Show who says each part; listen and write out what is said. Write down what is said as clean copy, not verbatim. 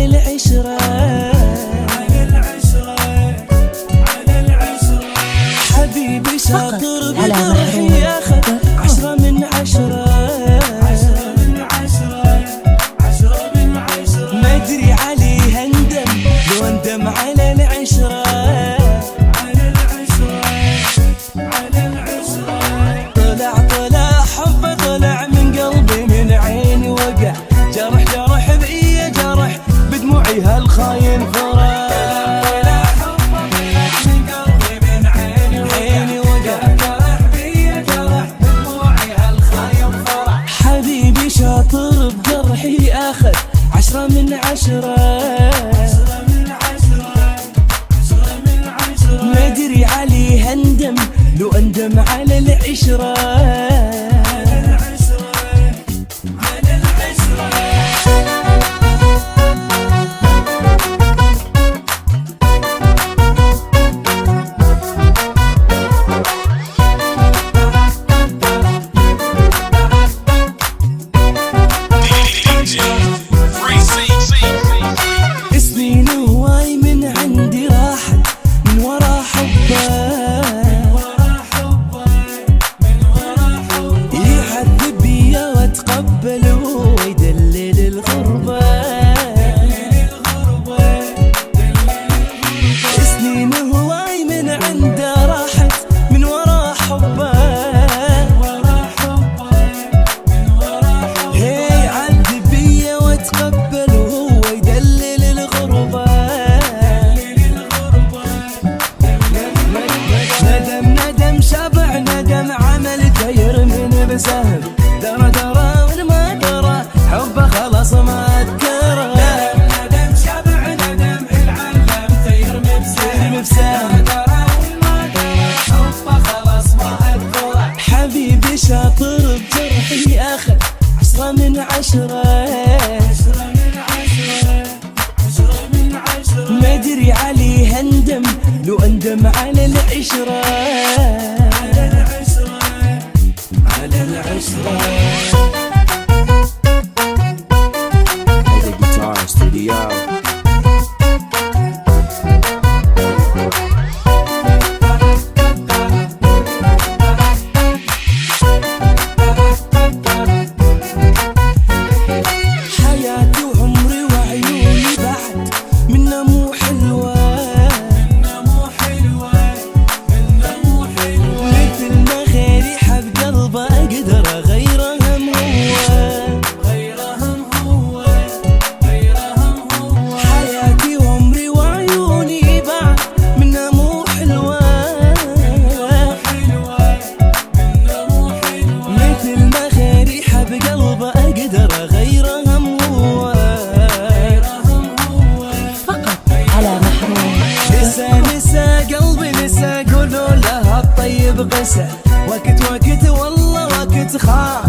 Speaker 1: العشرة حبيبي شاطر بجرحي ياخد 10 من 10 ما ادري عليه اندم لو اندم على العشرة طلع حبه طلع من قلبي من عيني وقع جرح بإي جرح بدموعي هالخاين فرح حبيبي شاطر بجرحي اخذ 10 من 10 ما ادري عليه اندم لو اندم على العشرة سنين هواي من عندي راحت من ورا حبه يحذب بيا واتقبل ويدلل الغربة سنين هواي من عنده راحت من ورا حبه يعذب بيا واتقبل ويدلل الغربة ندم شبع ندم عمل تير من بسهم درى والما درى حبه خلاص ما اذكره ندم شبع ندم العلم تير بسهم درى والما درى حبه خلاص ما اذكره حبيبي شاطر بجرحي اخذ 10 من 10 ما ادري عليه اندم لو اندم على العشرة على العشرة
Speaker 2: The Guitar Studio.
Speaker 1: حياتي وعمري وعيوني بعد منا مو حلوة مثل ما غيري حب قلبه اقدر اغيره هو حياتي وعمري وعيوني بعد منا مو حلوة مثل ما غيري حب قلبه اقدر اغيره هو
Speaker 3: فقط على محروم.
Speaker 1: نسى قلبي نسى قولوا له الطيب قسى وقت والله وقت خان